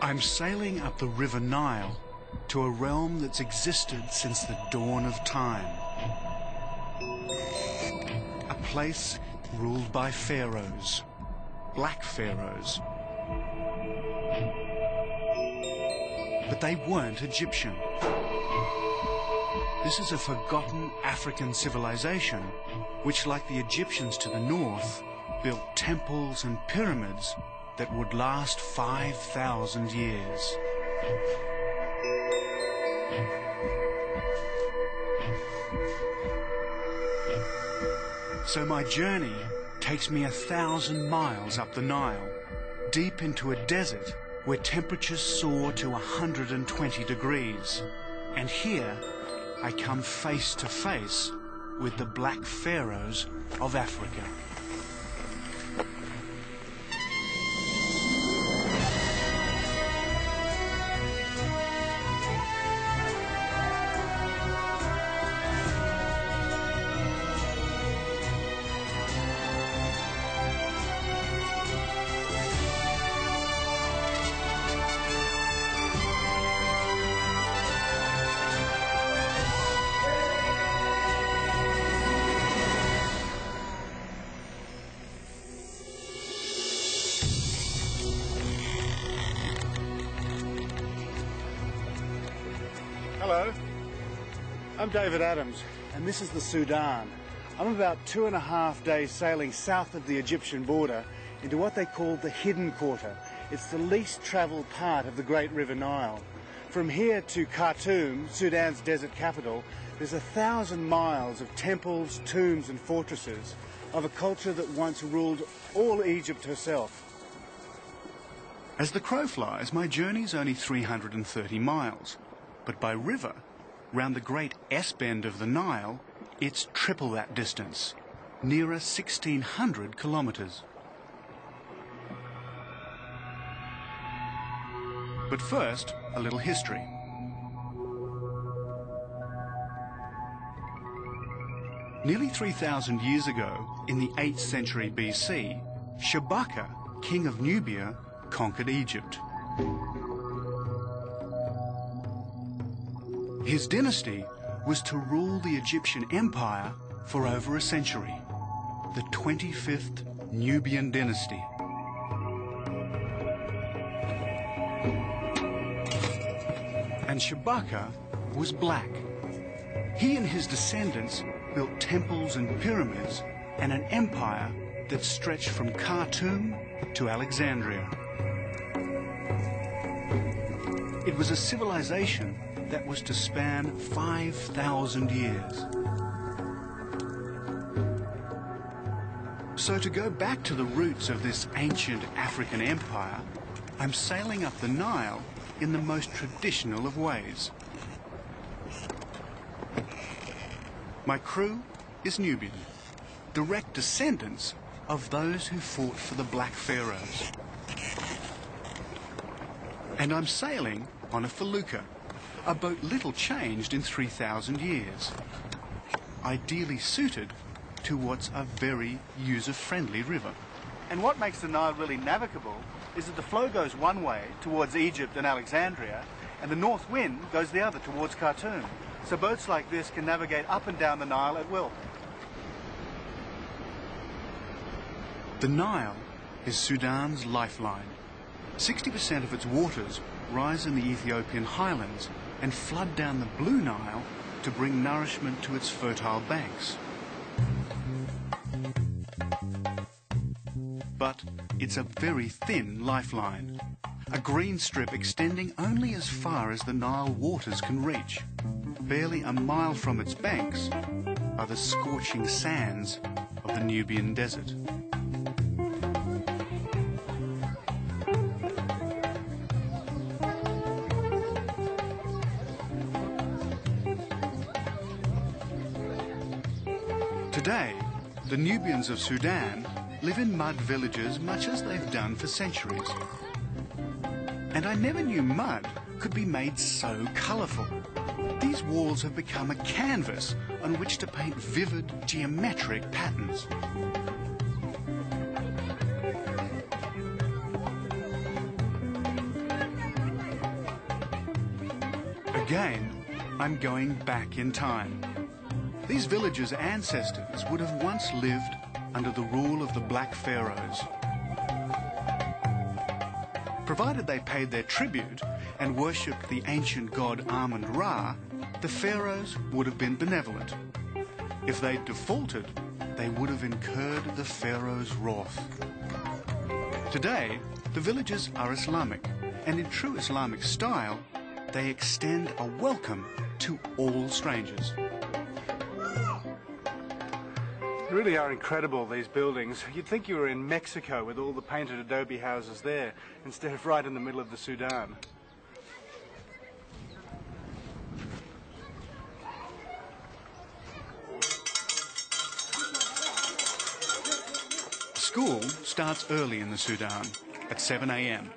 I'm sailing up the River Nile to a realm that's existed since the dawn of time. A place ruled by pharaohs, black pharaohs. But they weren't Egyptian. This is a forgotten African civilization which, like the Egyptians to the north, built temples and pyramids that would last 5,000 years. So my journey takes me 1,000 miles up the Nile, deep into a desert where temperatures soar to 120 degrees. And here I come face to face with the black pharaohs of Africa. Hello, I'm David Adams, and this is the Sudan. I'm about 2.5 days sailing south of the Egyptian border into what they call the Hidden Quarter. It's the least travelled part of the Great River Nile. From here to Khartoum, Sudan's desert capital, there's 1,000 miles of temples, tombs and fortresses of a culture that once ruled all Egypt herself. As the crow flies, my journey's only 330 miles. But by river, round the great S-bend of the Nile, it's triple that distance, nearer 1,600 kilometres. But first, a little history. Nearly 3,000 years ago, in the 8th century BC, Shabaka, king of Nubia, conquered Egypt. His dynasty was to rule the Egyptian Empire for over a century, the 25th Nubian dynasty. And Shabaka was black. He and his descendants built temples and pyramids and an empire that stretched from Khartoum to Alexandria. It was a civilization that was to span 5,000 years. So to go back to the roots of this ancient African empire, I'm sailing up the Nile in the most traditional of ways. My crew is Nubian, direct descendants of those who fought for the black pharaohs. And I'm sailing on a felucca, a boat little changed in 3,000 years, ideally suited to what's a very user-friendly river. And what makes the Nile really navigable is that the flow goes one way towards Egypt and Alexandria, and the north wind goes the other towards Khartoum. So boats like this can navigate up and down the Nile at will. The Nile is Sudan's lifeline. 60% of its waters rise in the Ethiopian highlands and flood down the Blue Nile to bring nourishment to its fertile banks. But it's a very thin lifeline, a green strip extending only as far as the Nile waters can reach. Barely a mile from its banks are the scorching sands of the Nubian desert. Today, the Nubians of Sudan live in mud villages much as they've done for centuries. And I never knew mud could be made so colourful. These walls have become a canvas on which to paint vivid geometric patterns. Again, I'm going back in time. These villagers' ancestors would have once lived under the rule of the Black Pharaohs. Provided they paid their tribute and worshipped the ancient god Amun-Ra, the pharaohs would have been benevolent. If they'd defaulted, they would have incurred the pharaoh's wrath. Today, the villages are Islamic, and in true Islamic style, they extend a welcome to all strangers. They really are incredible, these buildings. You'd think you were in Mexico with all the painted adobe houses there, instead of right in the middle of the Sudan. School starts early in the Sudan, at 7 a.m.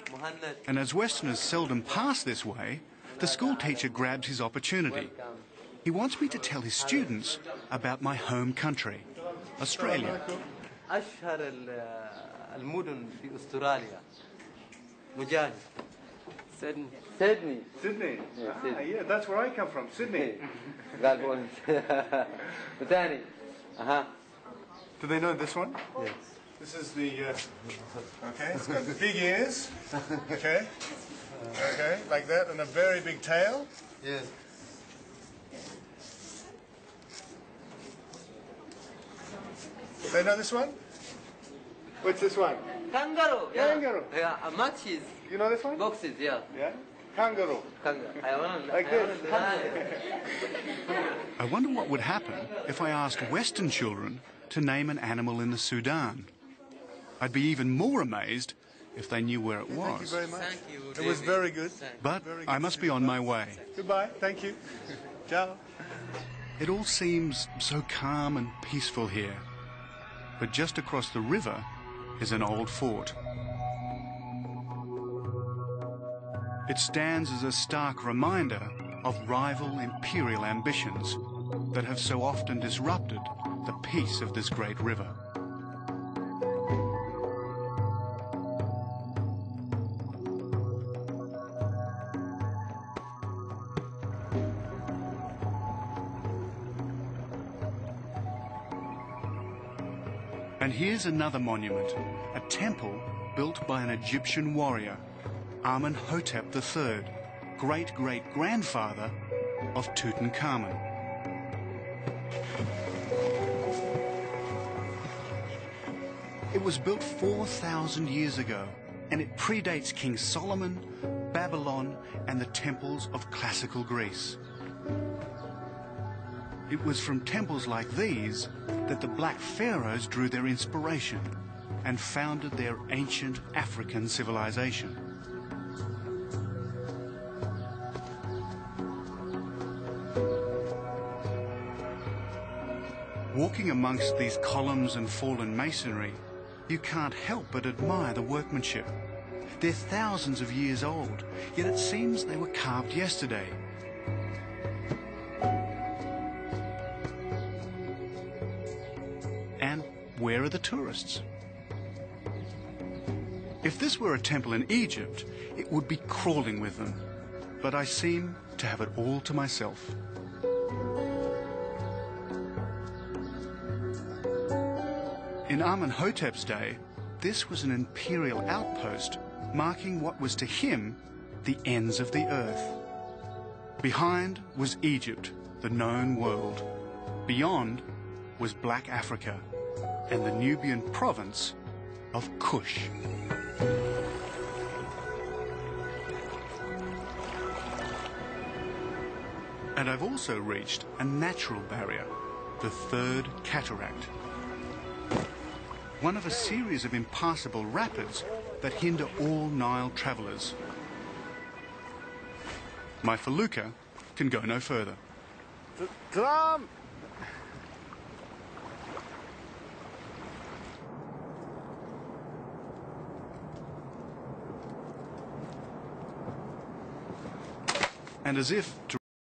And as Westerners seldom pass this way, the school teacher grabs his opportunity. He wants me to tell his students about my home country, Australia. أشهر المدن في أستراليا مجاهد سيدني Sydney? Sydney. Yeah, that's where I come from, Sydney. قال بونس ثاني Do they know this one? Yes. This is the, okay, it's got big ears, okay, like that, and a very big tail. Yes. They know this one? What's this one? Kangaroo. Kangaroo. Yeah, matches. You know this one? Boxes, yeah. Yeah? Kangaroo. Like this. I wonder what would happen if I asked Western children to name an animal in the Sudan. I'd be even more amazed if they knew where it was. Thank you very much. Thank you, It was very good. But I must be on my way. Goodbye. Thank you. Ciao. It all seems so calm and peaceful here. But just across the river is an old fort. It stands as a stark reminder of rival imperial ambitions that have so often disrupted the peace of this great river. And here's another monument, a temple built by an Egyptian warrior, Amenhotep III, great-great-grandfather of Tutankhamun. It was built 4,000 years ago, and it predates King Solomon, Babylon, and the temples of classical Greece. It was from temples like these that the Black Pharaohs drew their inspiration and founded their ancient African civilization. Walking amongst these columns and fallen masonry, you can't help but admire the workmanship. They're thousands of years old, yet it seems they were carved yesterday. And where are the tourists? If this were a temple in Egypt, it would be crawling with them. But I seem to have it all to myself. In Amenhotep's day, this was an imperial outpost marking what was to him the ends of the earth. Behind was Egypt, the known world. Beyond was Black Africa and the Nubian province of Kush. And I've also reached a natural barrier, the Third Cataract. One of a series of impassable rapids that hinder all Nile travellers. My felucca can go no further. Salam! And as if to